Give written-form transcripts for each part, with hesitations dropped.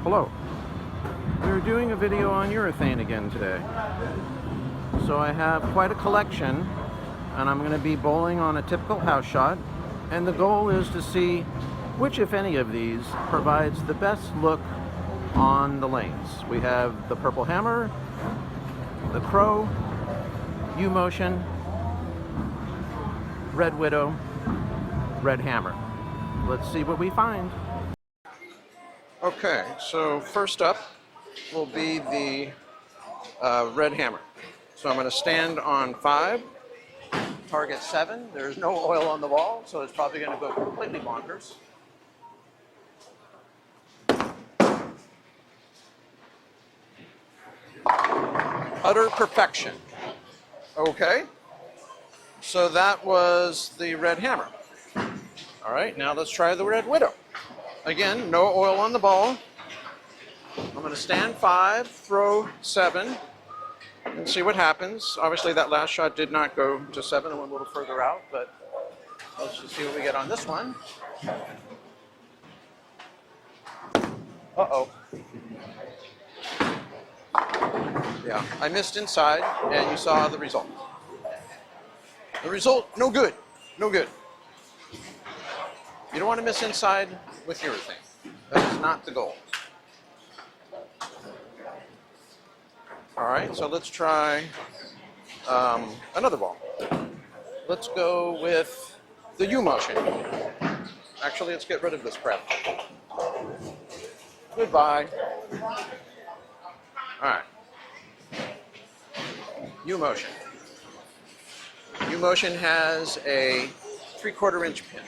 Hello. We're doing a video on urethane again today. So I have quite a collection, and I'm going to be bowling on a typical house shot, and the goal is to see which, if any of these, provides the best look on the lanes. We have the Purple Hammer, the Crow, U-Motion, Red Widow, Red Hammer. Let's see what we find. Okay, so first up will be the Red Hammer. So I'm going to stand on 5, target 7. There's no oil on the ball, so it's probably going to go completely bonkers. Utter perfection. Okay, so that was the Red Hammer. All right, now let's try the Red Widow. Again, no oil on the ball. I'm going to stand 5, throw 7, and see what happens. Obviously, that last shot did not go to 7 and went a little further out, but let's just see what we get on this one. Uh-oh. Yeah, I missed inside, and you saw the result. The result, no good. No good. You don't want to miss inside with urethane. That is not the goal. All right, so let's try another ball. Let's go with the U-Motion. Actually, let's get rid of this crap. Goodbye. All right. U-Motion. U-Motion has a 3/4 inch pin.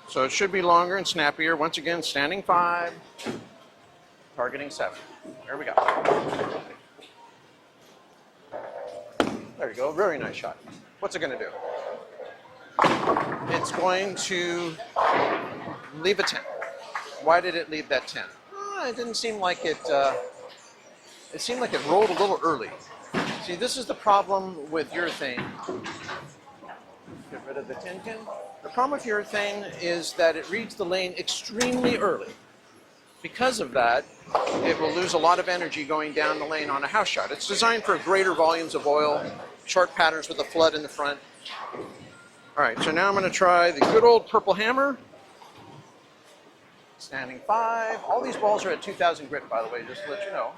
So it should be longer and snappier. Once again, standing 5, targeting 7. There we go. There you go, very nice shot. What's it going to do? It's going to leave a 10. Why did it leave that 10? It didn't seem like it, it seemed like it rolled a little early. See, this is the problem with urethane. Get rid of the tin pin. The problem with urethane is that it reads the lane extremely early. Because of that, it will lose a lot of energy going down the lane on a house shot. It's designed for greater volumes of oil, short patterns with a flood in the front. All right, so now I'm going to try the good old Purple Hammer. Standing 5. All these balls are at 2,000 grit, by the way, just to let you know.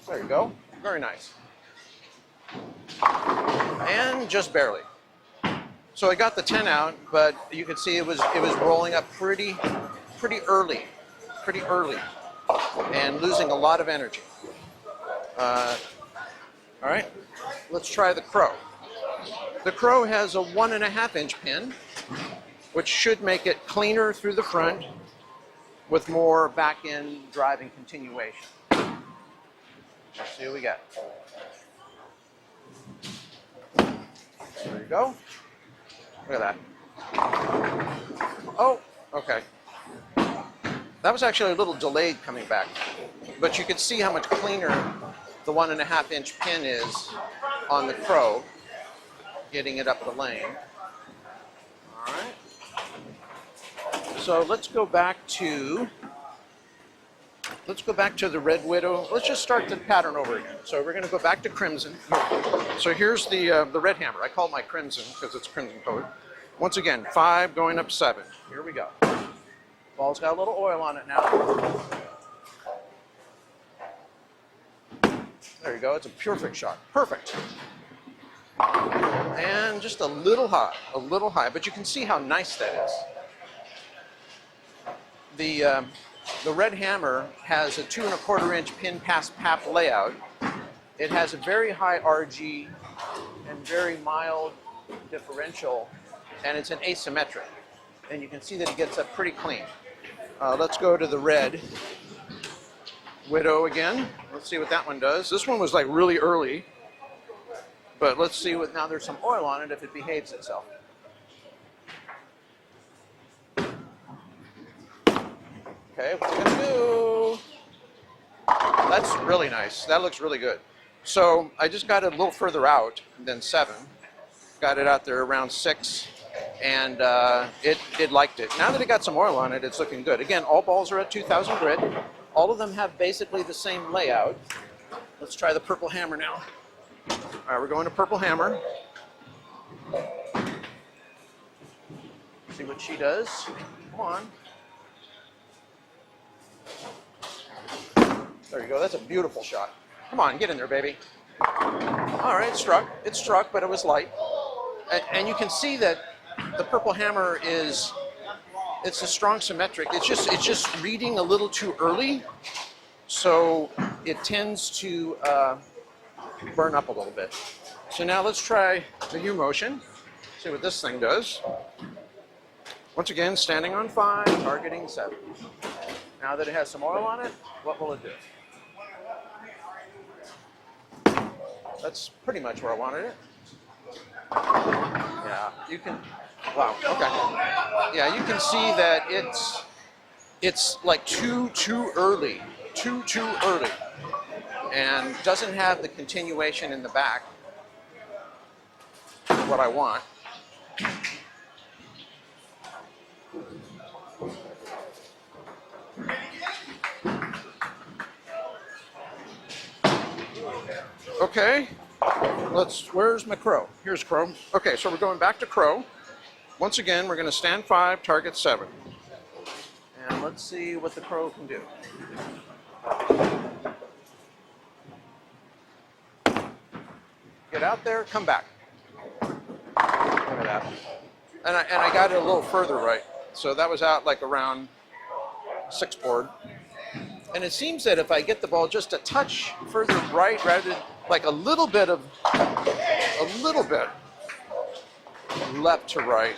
There you go. Very nice. And just barely. So I got the 10 out, but you could see it was rolling up pretty early, and losing a lot of energy. All right, let's try the Crow. The Crow has a 1.5 inch pin, which should make it cleaner through the front with more back-end driving continuation. Let's see what we got. There you go. Look at that. Oh, okay. That was actually a little delayed coming back, but you could see how much cleaner the 1.5 inch pin is on the Crow, getting it up the lane. All right. So let's go back to the Red Widow. Let's just start the pattern over again. So we're going to go back to Crimson. So here's the Red Hammer. I call my Crimson because it's crimson colored. Once again, 5 going up 7. Here we go. Ball's got a little oil on it now. There you go. It's a perfect shot. Perfect. And just a little high, but you can see how nice that is. The Red Hammer has a 2.25 inch pin pass pap layout. It has a very high RG and very mild differential, and it's an asymmetric. And you can see that it gets up pretty clean. Let's go to the Red Widow again. Let's see what that one does. This one was like really early, but let's see what, now there's some oil on it, if it behaves itself. Okay, what's it gonna do? That's really nice. That looks really good. So I just got it a little further out than 7. Got it out there around 6. and it liked it. Now that it got some oil on it, it's looking good. Again, all balls are at 2,000 grit. All of them have basically the same layout. Let's try the purple hammer now. All right, we're going to purple hammer. See what she does. Come on. There you go. That's a beautiful shot. Come on, get in there, baby. All right, it struck. It struck, but it was light. And you can see that the purple hammer it's a strong symmetric. It's just reading a little too early, so it tends to burn up a little bit. So now let's try the U motion. See what this thing does. Once again, standing on 5, targeting 7. Now that it has some oil on it, what will it do? That's pretty much where I wanted it. Yeah, you can, wow, okay. Yeah, you can see that it's like too early, too early, and doesn't have the continuation in the back, what I want. Okay, where's my crow? Here's crow. Okay, so we're going back to crow. Once again, we're going to stand 5, target 7. And let's see what the crow can do. Get out there, come back. Look at that. And I got it a little further right. So that was out like around 6 board. And it seems that if I get the ball just a touch further right, rather than like a little bit left to right,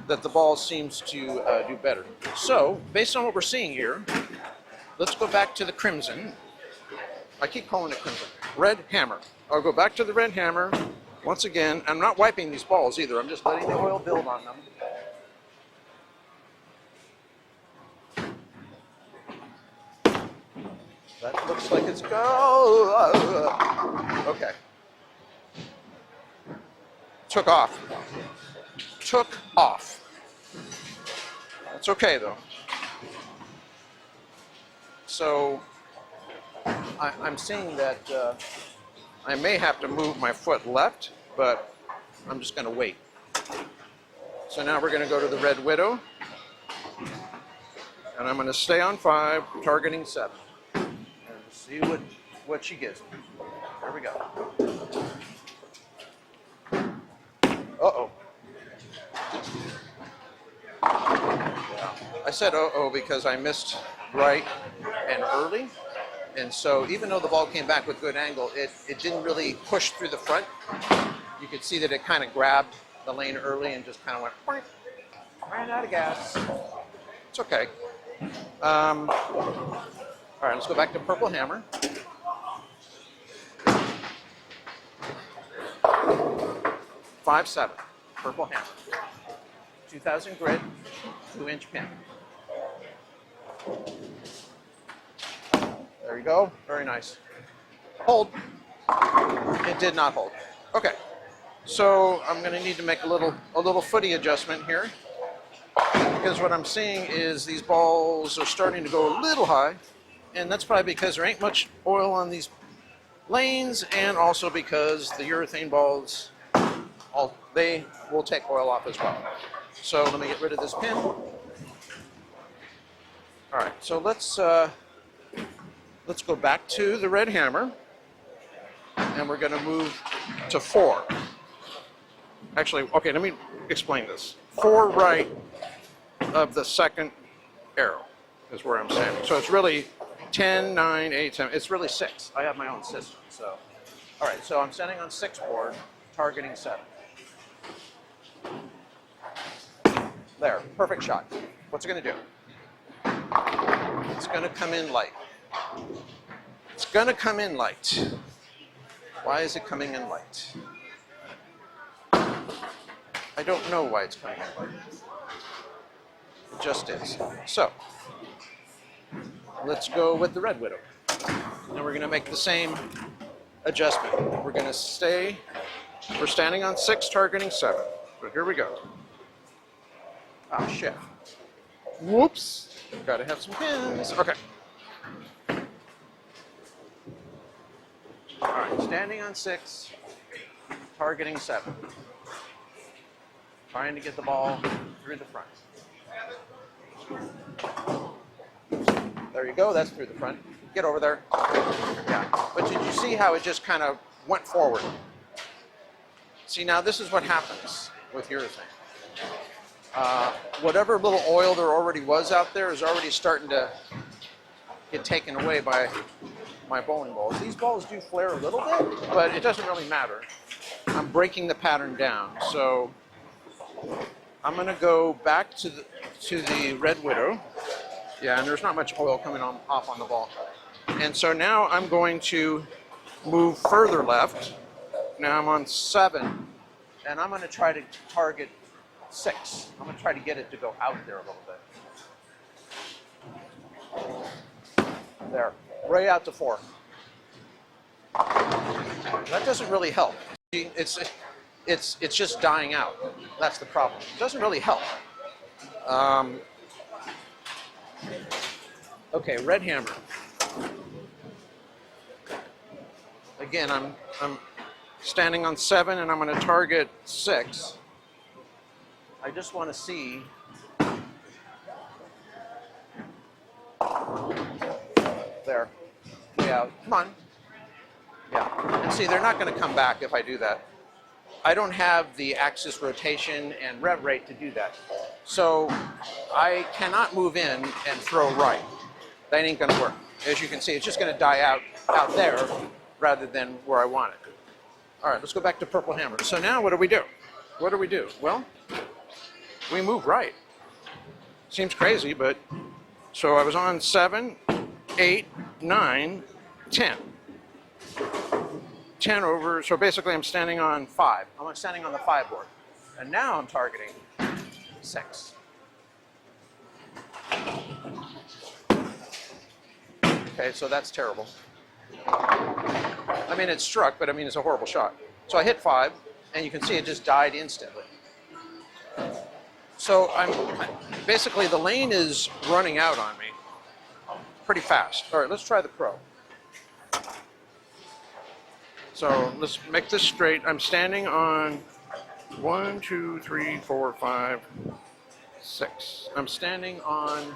that the ball seems to do better. So, based on what we're seeing here, let's go back to the crimson. I keep calling it crimson. Red hammer. I'll go back to the red hammer. Once again, I'm not wiping these balls either. I'm just letting the oil build on them. That looks like it's okay. Took off. Took off. That's okay though. So I'm seeing that I may have to move my foot left, but I'm just going to wait. So now we're going to go to the Red Widow, and I'm going to stay on 5, targeting 7. See what she gives me. There we go. Uh-oh. Yeah. I said uh-oh because I missed right and early. And so even though the ball came back with good angle, it didn't really push through the front. You could see that it kind of grabbed the lane early and just kind of went, ran out of gas. It's okay. All right, let's go back to purple hammer. Five, 7, purple hammer. 2,000 grit, 2-inch pin. There you go, very nice. Hold. It did not hold. Okay, so I'm going to need to make a little footy adjustment here, because what I'm seeing is these balls are starting to go a little high. And that's probably because there ain't much oil on these lanes, and also because the urethane balls, they will take oil off as well. So let me get rid of this pin. All right, so let's go back to the red hammer, and we're going to move to 4. Actually, okay, let me explain this. 4 right of the second arrow is where I'm standing. So it's really 10, 9, 8, 7. It's really 6. I have my own system. So, all right. So I'm standing on 6 board, targeting 7. There. Perfect shot. What's it going to do? It's going to come in light. It's going to come in light. Why is it coming in light? I don't know why it's coming in light. It just is. So let's go with the Red Widow. And we're going to make the same adjustment. We're going to we're standing on 6, targeting 7. So here we go. Oh, shit. Whoops. Gotta have some pins. Okay. All right, standing on 6, targeting 7. Trying to get the ball through the front. There you go, that's through the front. Get over there. Yeah, but did you see how it just kind of went forward? See, now this is what happens with urethane. Whatever little oil there already was out there is already starting to get taken away by my bowling balls. These balls do flare a little bit, but it doesn't really matter. I'm breaking the pattern down, so I'm going to go back to the Red Widow. Yeah, and there's not much oil coming off on the ball. And so now I'm going to move further left. Now I'm on 7, and I'm going to try to target 6. I'm going to try to get it to go out there a little bit. There, right out to 4. That doesn't really help. It's just dying out. That's the problem. It doesn't really help. Okay, red hammer. Again, I'm standing on 7, and I'm going to target 6. I just want to see. There, way out. Come on. Yeah, and see, they're not going to come back if I do that. I don't have the axis rotation and rev rate to do that. So I cannot move in and throw right. That ain't gonna work. As you can see, it's just gonna die out there rather than where I want it. All right, let's go back to purple hammer. So now what do we do? What do we do? Well, we move right. Seems crazy, but so I was on 7, 8, 9, 10. 10 over, so basically I'm standing on 5. I'm standing on the 5 board. And now I'm targeting 6. Okay, so that's terrible. I mean, it struck, but I mean, it's a horrible shot. So I hit 5, and you can see it just died instantly. So basically the lane is running out on me pretty fast. All right, let's try the pro. So let's make this straight. I'm standing on 1, 2, 3, 4, 5, 6. I'm standing on,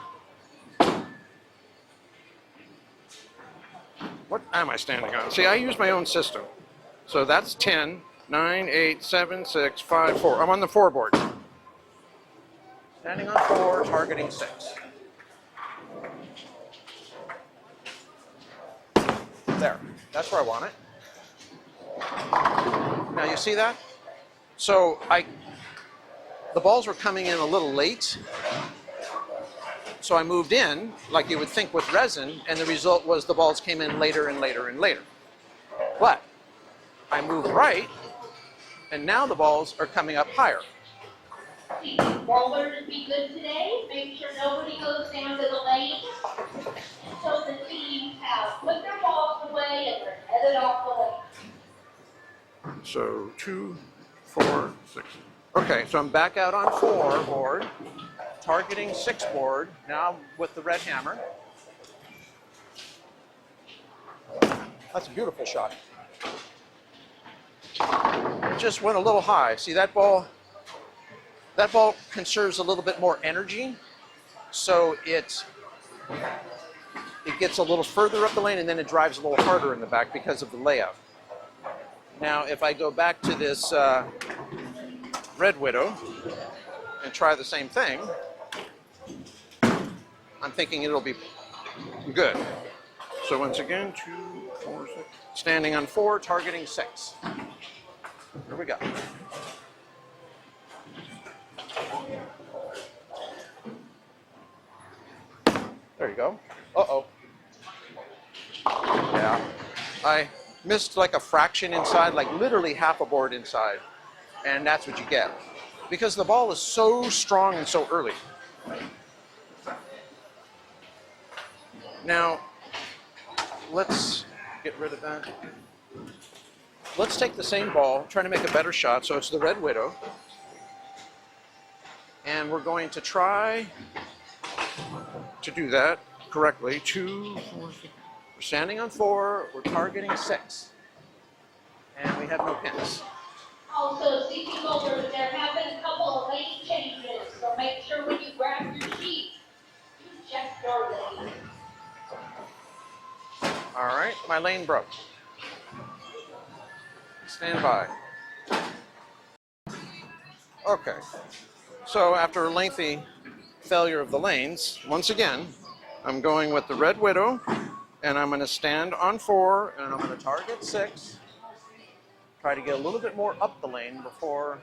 what am I standing on? See, I use my own system. So that's 10, 9, 8, 7, 6, 5, 4. I'm on the 4 board. Standing on 4, targeting 6. There, that's where I want it. Now you see that? So the balls were coming in a little late. So I moved in, like you would think with resin, and the result was the balls came in later and later and later. But I moved right, and now the balls are coming up higher. Bowlers be good today. Make sure nobody goes down to the lane. So the teams have put their balls away and they're headed off the lane. So 2, 4, 6. Okay, so I'm back out on 4 board, targeting 6 board, now with the red hammer. That's a beautiful shot. It just went a little high. See that ball? That ball conserves a little bit more energy, so it gets a little further up the lane and then it drives a little harder in the back because of the layout. Now, if I go back to this Red Widow and try the same thing, I'm thinking it'll be good. So once again, 2, 4, 6. Standing on 4, targeting 6. Here we go. There you go. Uh-oh. Yeah. I missed like a fraction inside, like literally half a board inside. And that's what you get. Because the ball is so strong and so early. Now, let's get rid of that. Let's take the same ball, try to make a better shot. So it's the Red Widow. And we're going to try to do that correctly. 2, 4, 6. We're standing on 4, we're targeting 6. And we have no pins. Also, CP Boulders, there have been a couple of lane changes, so make sure when you grab your sheet, you check your lane. All right, my lane broke. Stand by. Okay, so after a lengthy failure of the lanes, once again, I'm going with the Red Widow, and I'm going to stand on 4, and I'm going to target 6. Try to get a little bit more up the lane before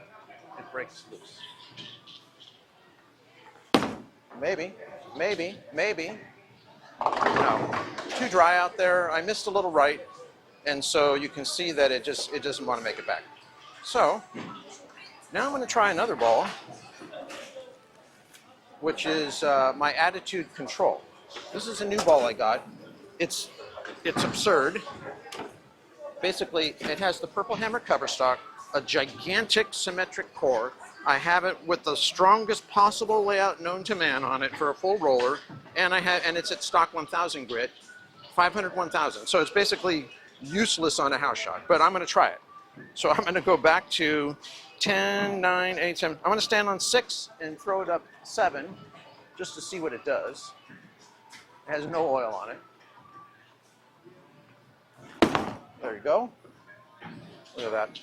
it breaks loose. Maybe, maybe, maybe. No, too dry out there. I missed a little right, and so you can see that it doesn't want to make it back. So now I'm going to try another ball, which is my attitude control. This is a new ball I got. It's absurd. Basically, it has the Purple Hammer cover stock, a gigantic symmetric core. I have it with the strongest possible layout known to man on it for a full roller, and it's at stock 1000 grit, 500 1000. So it's basically useless on a house shot, but I'm going to try it. So I'm going to go back to 10, 9, 8, 7. I'm going to stand on 6 and throw it up 7 just to see what it does. It has no oil on it. There you go. Look at that.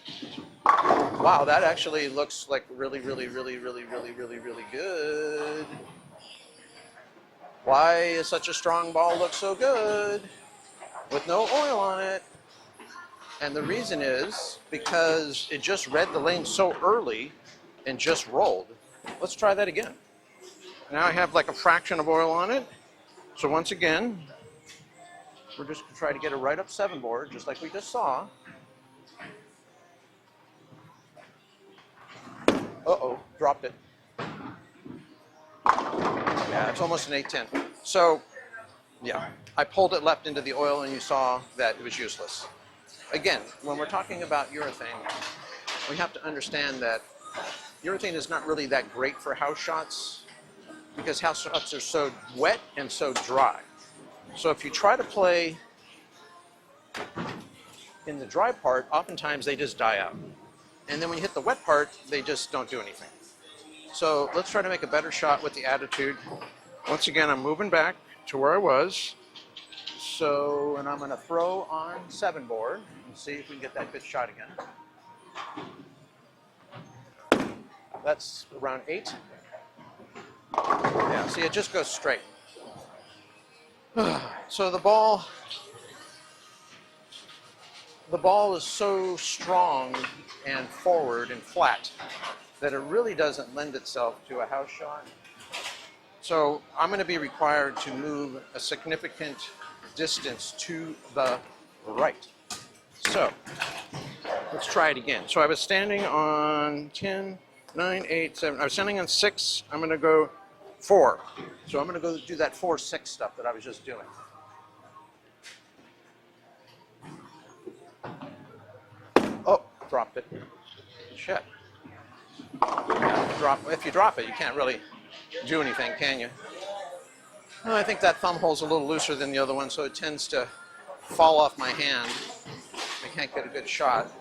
Wow, that actually looks like really, really, really, really, really, really, really good. Why is such a strong ball look so good with no oil on it? And the reason is because it just read the lane so early and just rolled. Let's try that again. Now I have like a fraction of oil on it. So once again, we're just going to try to get a right up 7 board, just like we just saw. Uh-oh, dropped it. Yeah, it's almost an 8-10. So, yeah, I pulled it left into the oil and you saw that it was useless. Again, when we're talking about urethane, we have to understand that urethane is not really that great for house shots because house shots are so wet and so dry. So if you try to play in the dry part, oftentimes they just die out. And then when you hit the wet part, they just don't do anything. So let's try to make a better shot with the attitude. Once again, I'm moving back to where I was. So, and I'm going to throw on 7 board and see if we can get that good shot again. That's around 8. Yeah, see, it just goes straight. So the ball is so strong and forward and flat that it really doesn't lend itself to a house shot. So I'm going to be required to move a significant distance to the right. So let's try it again. So I was standing on 10, 9, 8, 7. I was standing on 6. I'm going to go 4. So I'm going to go do that 4-6 stuff that I was just doing. Oh, dropped it. Shit. Yeah, if you drop it, you can't really do anything, can you? Well, I think that thumb hole's a little looser than the other one, so it tends to fall off my hand. I can't get a good shot.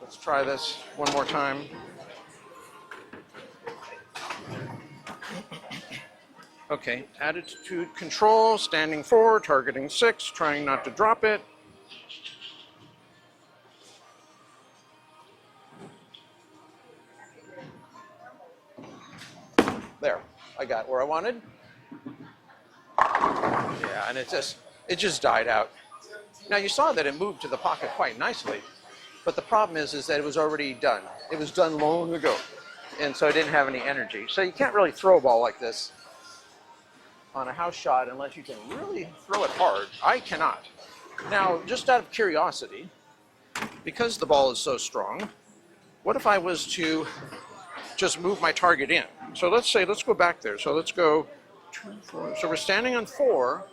Let's try this one more time. Okay, attitude control, standing 4, targeting 6, trying not to drop it. There, I got where I wanted. Yeah, and it just died out. Now you saw that it moved to the pocket quite nicely, but the problem is that it was already done. It was done long ago, and so it didn't have any energy. So you can't really throw a ball like this on a house shot unless you can really throw it hard. I cannot. Now, just out of curiosity, because the ball is so strong, what if I was to just move my target in? So let's go back there. So let's go 2, 4. So we're standing on 4,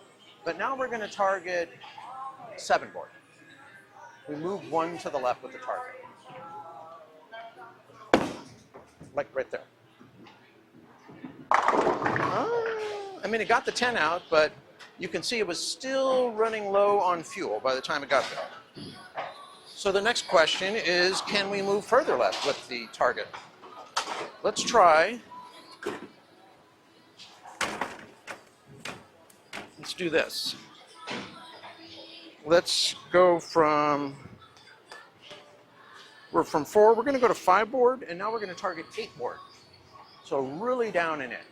but now we're going to target 7 board. we move one to the left with the target. Like right there. I mean, it got the 10 out, but you can see it was still running low on fuel by the time it got there. So the next question is, can we move further left with the target? Let's try. Let's do this. Let's go from, we're from 4, we're going to go to 5 board, and now we're going to target 8 board. So really down in it.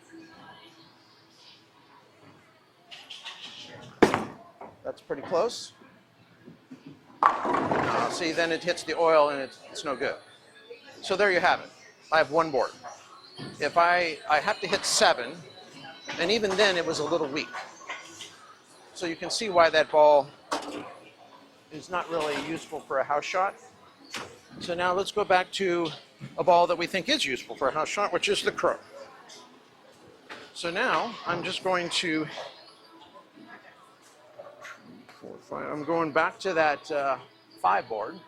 That's pretty close. See, then it hits the oil and it's no good. So there you have it. I have 1 board. If I have to hit 7, and even then it was a little weak. So you can see why that ball is not really useful for a house shot. So now let's go back to a ball that we think is useful for a house shot, which is the crow. So now I'm just going to, 4, 5, I'm going back to that 5 board,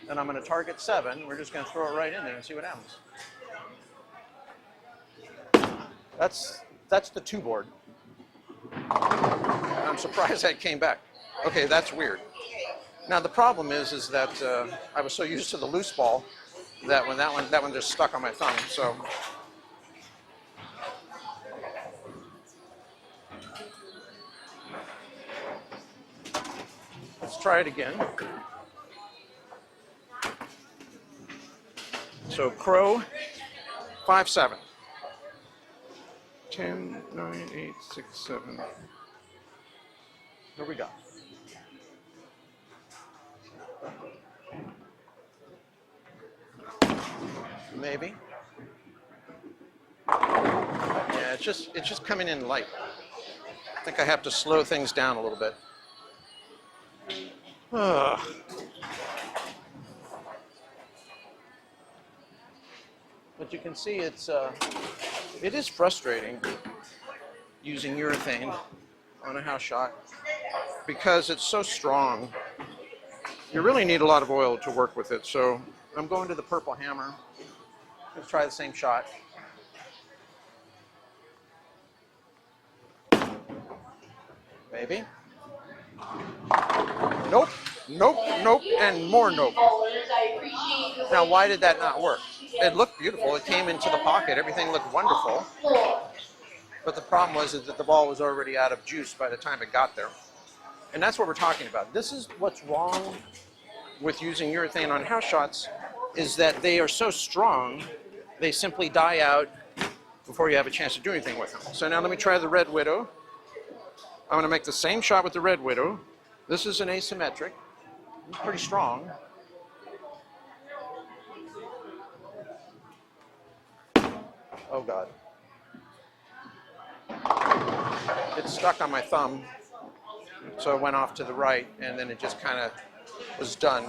and I'm going to target 7. We're just going to throw it right in there and see what happens. That's the 2 board. I'm surprised that came back. Okay, that's weird. Now the problem is that I was so used to the loose ball that when that one just stuck on my thumb. So let's try it again. So crow, 5, 7. 10, 9, 8, 6, 7. Here we go. Maybe. Yeah, it's just coming in light. I think I have to slow things down a little bit. But you can see it is frustrating using urethane on a house shot because it's so strong. You really need a lot of oil to work with it. So I'm going to the purple hammer. Let's try the same shot. Maybe. Nope, nope, nope, and more nope. Now, why did that not work? It looked beautiful. It came into the pocket. Everything looked wonderful. But the problem was that the ball was already out of juice by the time it got there. And that's what we're talking about. This is what's wrong with using urethane on house shots, is that they are so strong, they simply die out before you have a chance to do anything with them. So now let me try the Red Widow. I'm going to make the same shot with the Red Widow. This is an asymmetric. It's pretty strong. Oh God. It stuck on my thumb, so it went off to the right, and then it just kind of was done.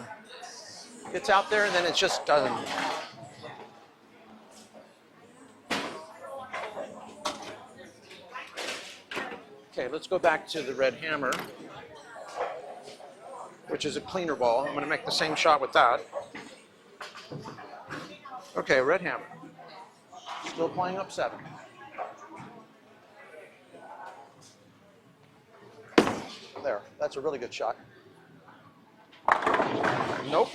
It's out there, and then it's just done. Okay, let's go back to the red hammer, which is a cleaner ball. I'm going to make the same shot with that. Okay, red hammer. Still playing up 7. There, that's a really good shot. Nope.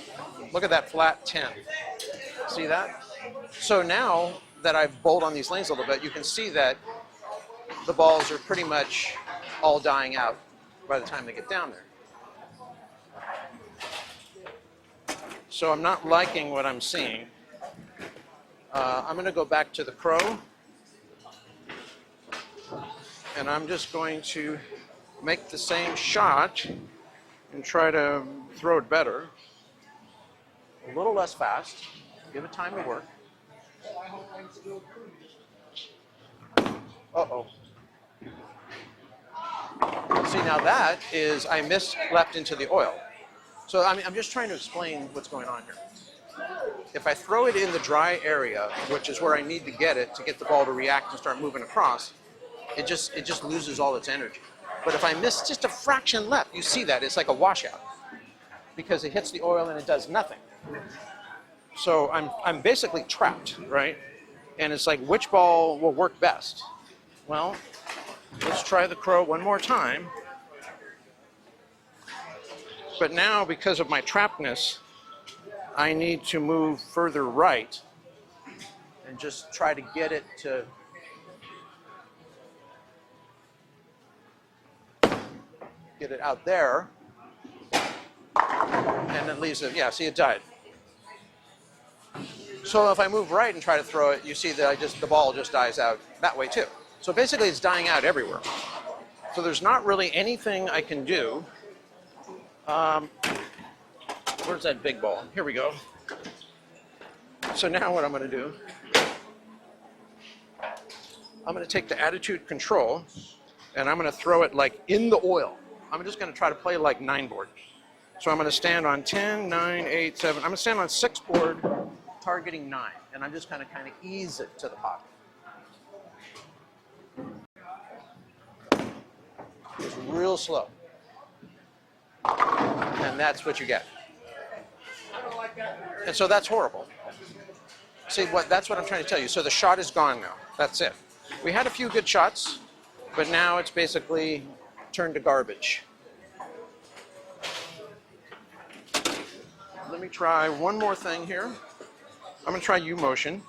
Look at that flat 10. See that? So now that I've bowled on these lanes a little bit, you can see that the balls are pretty much all dying out by the time they get down there. So I'm not liking what I'm seeing. I'm going to go back to the crow, and I'm just going to make the same shot and try to throw it better. A little less fast. Give it time to work. Uh-oh. See, now that is, I missed left into the oil. So I'm just trying to explain what's going on here. If I throw it in the dry area, which is where I need to get it to get the ball to react and start moving across, it just loses all its energy. But if I miss just a fraction left, you see that, it's like a washout. because it hits the oil and it does nothing. So I'm basically trapped, right? And it's like, which ball will work best? Well, let's try the crow one more time. But now, because of my trappedness, I need to move further right and just try to get it to get it out there. And it leaves it, yeah, see, it died. So if I move right and try to throw it, you see that the ball just dies out that way too. So basically it's dying out everywhere. So there's not really anything I can do. Where's that big ball? Here we go. So now what I'm going to do, I'm going to take the attitude control and I'm going to throw it like in the oil. I'm just going to try to play like 9 board. So I'm going to stand on 10, 9, 8, 7. I'm going to stand on 6 board, targeting 9. And I'm just going to kind of ease it to the pocket. It's real slow. And that's what you get. And so that's horrible. See, that's what I'm trying to tell you. So the shot is gone now. That's it. We had a few good shots, but now it's basically turned to garbage. Let me try one more thing here. I'm going to try U motion.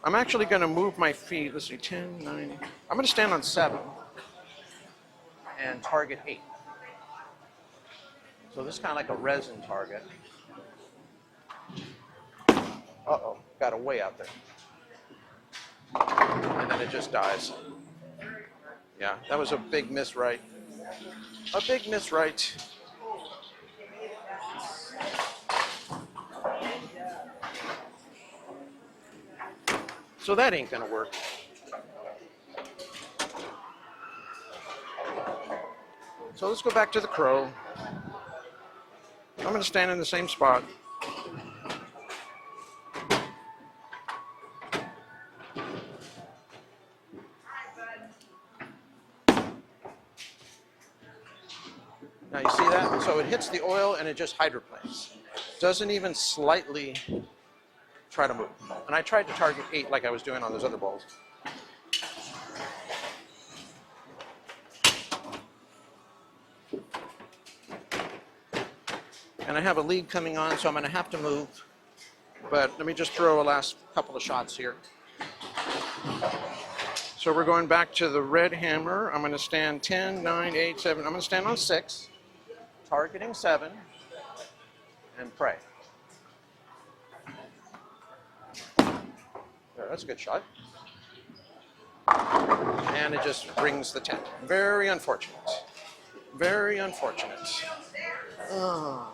I'm actually going to move my feet. Let's see, 10, 9. I'm going to stand on 7 and target 8. So this is kind of like a resin target. Uh-oh, got it way out there. And then it just dies. Yeah, that was a big miss right. A big miss right. So that ain't gonna work. So let's go back to the crow. I'm gonna stand in the same spot. Now you see that? So it hits the oil and it just hydroplanes. Doesn't even slightly try to move. And I tried to target 8 like I was doing on those other balls. And I have a lead coming on, so I'm going to have to move. But let me just throw a last couple of shots here. So we're going back to the red hammer. I'm going to stand 10, 9, 8, 7. I'm going to stand on 6, targeting 7, and pray. There, that's a good shot. And it just rings the 10. Very unfortunate. Very unfortunate. Oh.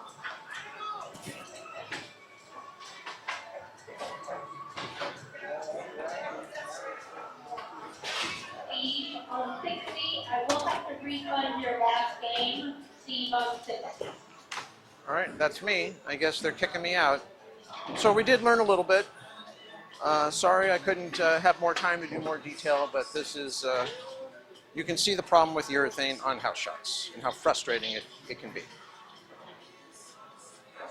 Steve on 60, I will have to refund your last game. Steve on 60. All right, that's me. I guess they're kicking me out. So we did learn a little bit. Sorry I couldn't have more time to do more detail, but this is, you can see the problem with urethane on house shots and how frustrating it can be.